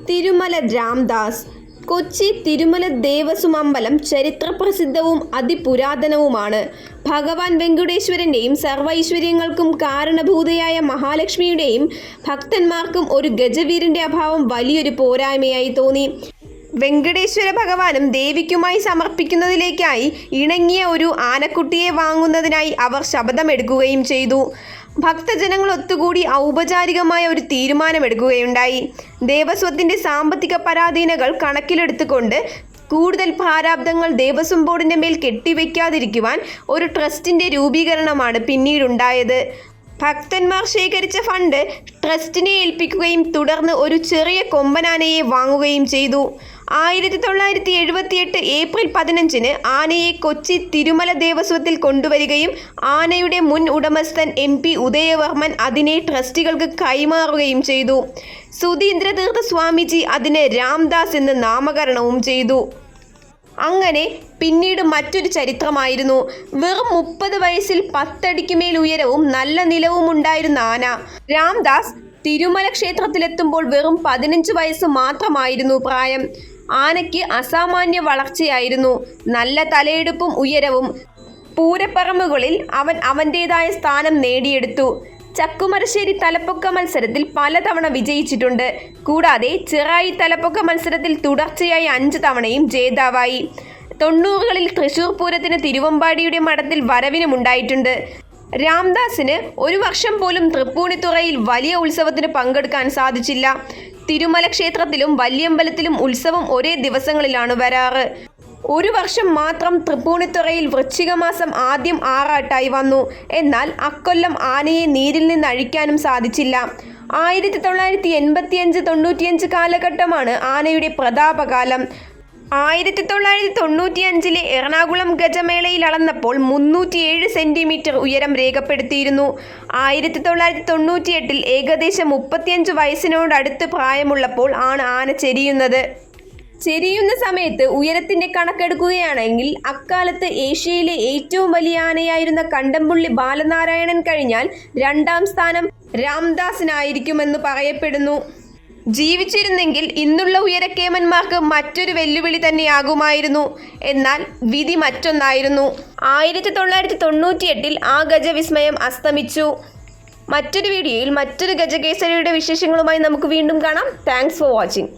തിരുമല രാംദാസ്. കൊച്ചി തിരുമല ദേവസ്വം അമ്പലം ചരിത്രപ്രസിദ്ധവും അതിപുരാതനവുമാണ്. ഭഗവാൻ വെങ്കടേശ്വരൻ്റെയും സർവൈശ്വര്യങ്ങൾക്കും കാരണഭൂതയായ മഹാലക്ഷ്മിയുടെയും ഭക്തന്മാർക്കും ഒരു ഗജവീരൻ്റെ അഭാവം വലിയൊരു പോരായ്മയായി തോന്നി. വെങ്കടേശ്വര ഭഗവാനും ദേവിക്കുമായി സമർപ്പിക്കുന്നതിലേക്കായി ഇണങ്ങിയ ഒരു ആനക്കുട്ടിയെ വാങ്ങുന്നതിനായി അവർ ശപഥമെടുക്കുകയും ചെയ്തു. ഭക്തജനങ്ങൾ ഒത്തുകൂടി ഔപചാരികമായ ഒരു തീരുമാനമെടുക്കുകയുണ്ടായി. ദേവസ്വത്തിൻ്റെ സാമ്പത്തിക പരാധീനതകൾ കണക്കിലെടുത്തുകൊണ്ട് കൂടുതൽ പ്രാരാബ്ദങ്ങൾ ദേവസ്വം ബോർഡിൻ്റെ മേൽ കെട്ടിവെക്കാതിരിക്കുവാൻ ഒരു ട്രസ്റ്റിൻ്റെ രൂപീകരണമാണ് പിന്നീടുണ്ടായത്. ഭക്തന്മാർ ശേഖരിച്ച ഫണ്ട് ട്രസ്റ്റിനെ ഏൽപ്പിക്കുകയും തുടർന്ന് ഒരു ചെറിയ കൊമ്പനാനയെ വാങ്ങുകയും ചെയ്തു. 1978 ഏപ്രിൽ 15 ആനയെ കൊച്ചി തിരുമല ദേവസ്വത്തിൽ കൊണ്ടുവരികയും ആനയുടെ മുൻ ഉടമസ്ഥൻ MP ഉദയവർമ്മൻ അതിനെ ട്രസ്റ്റികൾക്ക് കൈമാറുകയും ചെയ്തു. സുധീന്ദ്രതീർത്ഥ സ്വാമിജി അതിന് രാംദാസ് എന്ന് നാമകരണവും ചെയ്തു. അങ്ങനെ പിന്നീട് മറ്റൊരു ചരിത്രമായിരുന്നു. വെറും 30 വയസ്സിൽ 10 അടിക്കുമേൽ ഉയരവും നല്ല നിലവുമുണ്ടായിരുന്ന ആന രാംദാസ് തിരുമല ക്ഷേത്രത്തിലെത്തുമ്പോൾ വെറും 15 വയസ്സ് മാത്രമായിരുന്നു പ്രായം. ആനയ്ക്ക് അസാമാന്യ വളർച്ചയായിരുന്നു. നല്ല തലയെടുപ്പും ഉയരവും. പൂരപ്പറമ്പുകളിൽ അവൻ അവൻ്റേതായ സ്ഥാനം നേടിയെടുത്തു. ചക്കുമരശ്ശേരി തലപ്പൊക്ക മത്സരത്തിൽ പലതവണ വിജയിച്ചിട്ടുണ്ട്. കൂടാതെ ചിറായി തലപ്പൊക്ക മത്സരത്തിൽ തുടർച്ചയായി 5 തവണയും ജേതാവായി. 90കളിൽ തൃശൂർ പൂരത്തിന് തിരുവമ്പാടിയുടെ മഠത്തിൽ വരവിനുമുണ്ടായിട്ടുണ്ട്. രാംദാസിന് ഒരു വർഷം പോലും തൃപ്പൂണിത്തുറയിൽ വലിയ ഉത്സവത്തിന് പങ്കെടുക്കാൻ സാധിച്ചില്ല. തിരുമല ക്ഷേത്രത്തിലും വല്യമ്പലത്തിലും ഉത്സവം ഒരേ ദിവസങ്ങളിലാണ് വരാറ്. ഒരു വർഷം മാത്രം തൃപ്പൂണിത്തുറയിൽ വൃശ്ചികമാസം ആദ്യം ആറാട്ടായി വന്നു. എന്നാൽ അക്കൊല്ലം ആനയെ നീരിൽ നിന്ന് അഴിക്കാനും സാധിച്ചില്ല. 1985-95 കാലഘട്ടമാണ് ആനയുടെ പ്രതാപകാലം. 1995 എറണാകുളം ഗജമേളയിൽ അളന്നപ്പോൾ 307 സെൻറ്റിമീറ്റർ ഉയരം രേഖപ്പെടുത്തിയിരുന്നു. 1998 ഏകദേശം 35 വയസ്സിനോടടുത്ത് പ്രായമുള്ളപ്പോൾ ആണ് ആന ചെരിയുന്നത്. ചെരിയുന്ന സമയത്ത് ഉയരത്തിൻ്റെ കണക്കെടുക്കുകയാണെങ്കിൽ അക്കാലത്ത് ഏഷ്യയിലെ ഏറ്റവും വലിയ ആനയായിരുന്ന കണ്ടംപുള്ളി ബാലനാരായണൻ കഴിഞ്ഞാൽ 2ാം സ്ഥാനം രാംദാസിനായിരിക്കുമെന്ന് പറയപ്പെടുന്നു. ജീവിച്ചിരുന്നെങ്കിൽ ഇന്നുള്ള ഉയരക്കേമന്മാർക്ക് മറ്റൊരു വെല്ലുവിളി തന്നെയാകുമായിരുന്നു. എന്നാൽ വിധി മറ്റൊന്നായിരുന്നു. 1998 ആ ഗജവിസ്മയം അസ്തമിച്ചു. മറ്റൊരു വീഡിയോയിൽ മറ്റൊരു ഗജകേസരിയുടെ വിശേഷങ്ങളുമായി നമുക്ക് വീണ്ടും കാണാം. Thanks for watching.